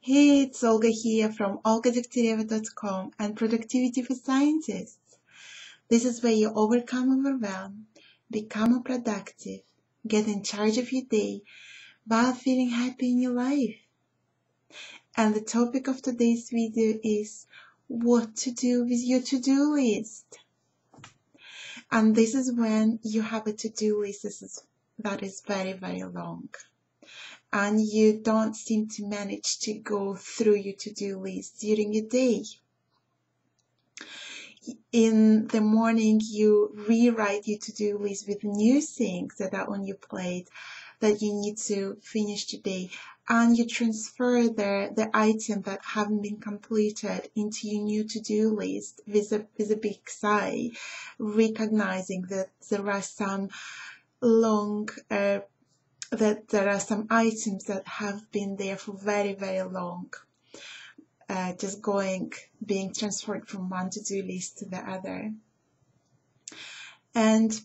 Hey, it's Olga here from Degtyareva.com and Productivity for Scientists. This is where you overcome overwhelm, become more productive, get in charge of your day while feeling happy in your life. And the topic of today's video is what to do with your to-do list. And this is when you have a to-do list that is very, very long. And you don't seem to manage to go through your to-do list during your day. In the morning, you rewrite your to-do list with new things that are on your plate that you need to finish today, and you transfer the item that haven't been completed into your new to-do list with a big sigh, recognizing that there are some items that have been there for very, very long, being transferred from one to-do list to the other. And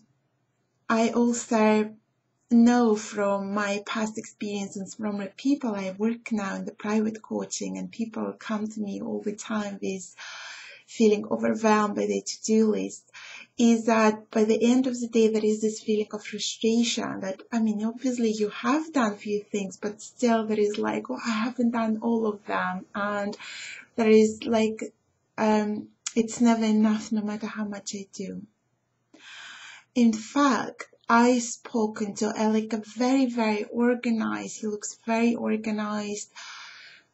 I also know from my past experiences from the people I work now in the private coaching, and people come to me all the time with feeling overwhelmed by the to-do list, is that by the end of the day there is this feeling of frustration that, obviously you have done few things, but still there is like, I haven't done all of them, and there is like, it's never enough no matter how much I do. In fact, I spoken to a very, very organized, he looks very organized,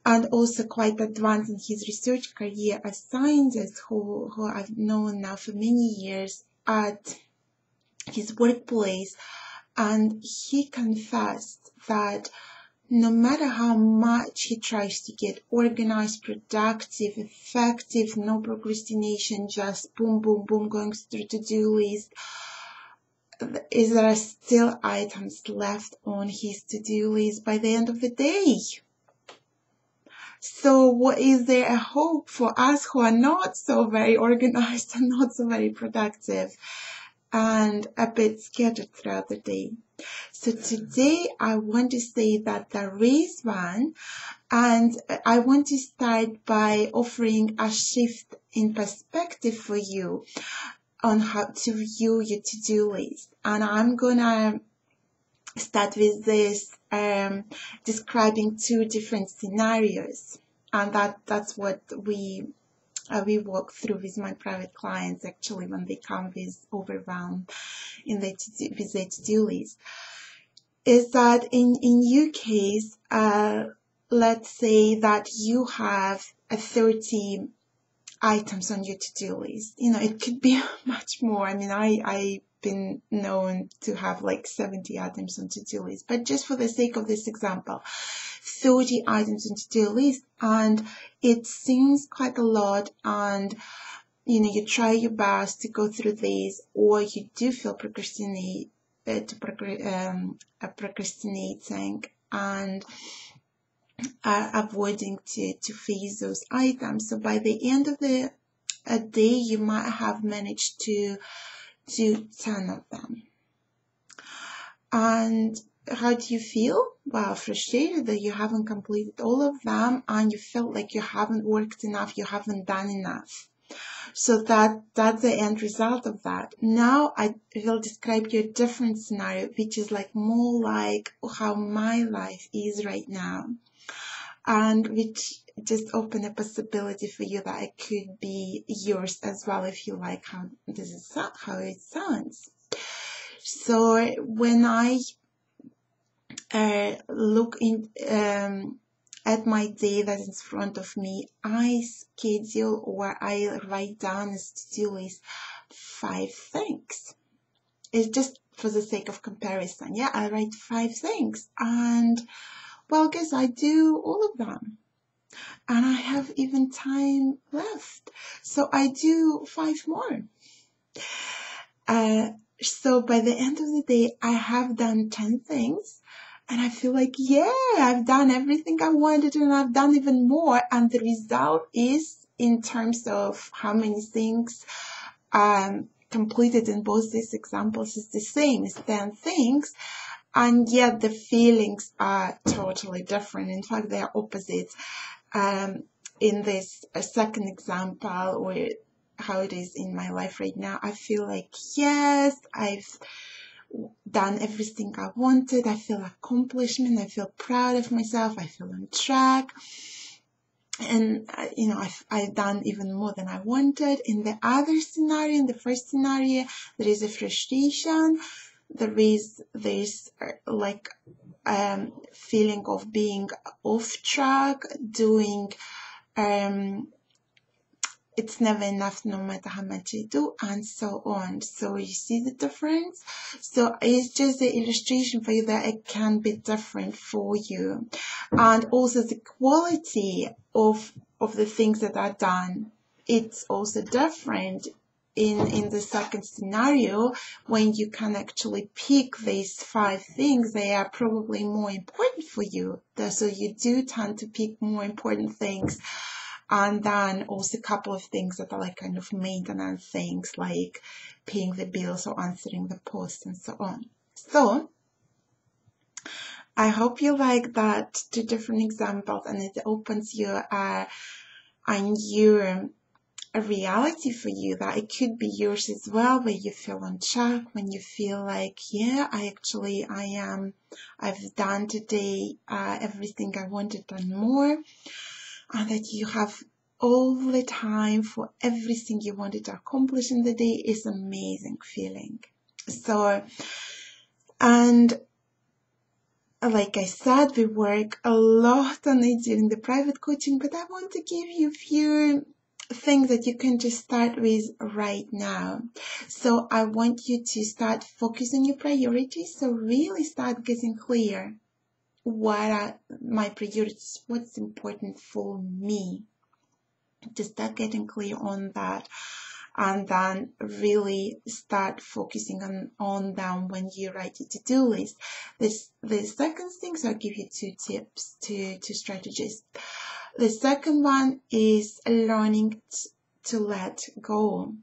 and also quite advanced in his research career, a scientist who I've known now for many years at his workplace, and he confessed that no matter how much he tries to get organized, productive, effective, no procrastination, just boom, boom, boom, going through to-do list, there are still items left on his to-do list by the end of the day. So is there a hope for us who are not so very organized and not so very productive and a bit scattered throughout the day? So today I want to say that there is one, and I want to start by offering a shift in perspective for you on how to view your to-do list. And I'm gonna start with this describing two different scenarios, and that's what we walk through with my private clients actually when they come with overwhelm with their to-do list. Is that in your case, let's say that you have 30 items on your to-do list. It could be much more. I've been known to have like 70 items on to-do list, but just for the sake of this example, 30 items on to-do list, and it seems quite a lot, and you try your best to go through these, or you do feel procrastinating and avoiding to face those items. So by the end of the day, you might have managed to do 10 of them. And how do you feel? Well, frustrated that you haven't completed all of them, and you felt like you haven't worked enough, you haven't done enough. So that's the end result of that. Now I will describe you a different scenario, which is like more like how my life is right now, and which just open a possibility for you that it could be yours as well if you like how it sounds. So when I look at my day that's in front of me, I schedule or I write down as to-do list 5 things. It's just for the sake of comparison. Yeah, I write 5 things, and well, guess I do all of them. And I have even time left, so I do 5 more. So by the end of the day, I have done 10 things, and I feel like, yeah, I've done everything I wanted, and I've done even more. And the result is, in terms of how many things completed in both these examples, is the same. It's 10 things. And yet the feelings are totally different. In fact, they are opposites. in this second example, or how it is in my life right now, I feel like, yes, I've done everything I wanted. I feel accomplishment. I feel proud of myself. I feel on track. And, I've done even more than I wanted. In the other scenario, in the first scenario, there is a frustration. There is this, feeling of being off track, doing, it's never enough no matter how much you do, and so on. So you see the difference? So it's just the illustration for you that it can be different for you. And also the quality of the things that are done, it's also different in the second scenario. When you can actually pick these 5 things, they are probably more important for you. So you do tend to pick more important things. And then also a couple of things that are like kind of maintenance things, like paying the bills or answering the post and so on. So I hope you like that 2 different examples, and it opens you a new reality for you, that it could be yours as well, where you feel on track, when you feel like, yeah, I've done today everything I wanted and more. And that you have all the time for everything you wanted to accomplish in the day is an amazing feeling. So, and like I said, we work a lot on it during the private coaching, but I want to give you a few things that you can just start with right now. So I want you to start focusing on your priorities. So really start getting clear. What are my priorities? What's important for me? Just start getting clear on that, and then really start focusing on them when you write your to-do list. The second thing, so I'll give you 2 tips, two strategies. The second one is learning to let go.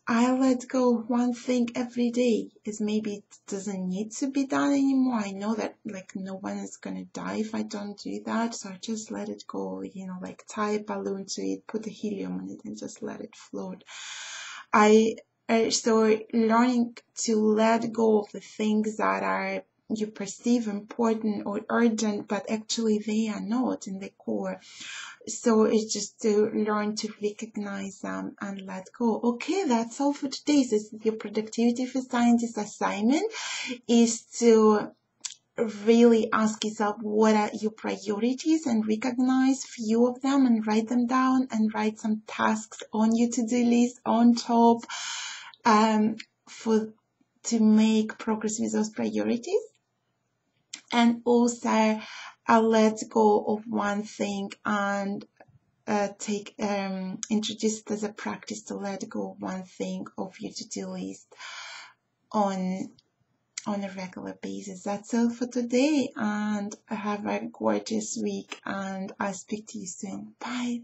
I let go of one thing every day, is maybe it doesn't need to be done anymore. I know that like no one is gonna die if I don't do that, so I just let it go, like tie a balloon to it, put the helium on it and just let it float. So learning to let go of the things that you perceive important or urgent, but actually they are not in the core. So it's just to learn to recognize them and let go. Okay, that's all for today. This is your Productivity for Scientists assignment, is to really ask yourself what are your priorities and recognize few of them and write them down, and write some tasks on your to-do list on top to make progress with those priorities. And also let go of one thing and introduce it as a practice to let go of one thing of your to-do list on a regular basis. That's all for today, and have a gorgeous week, and I'll speak to you soon. Bye.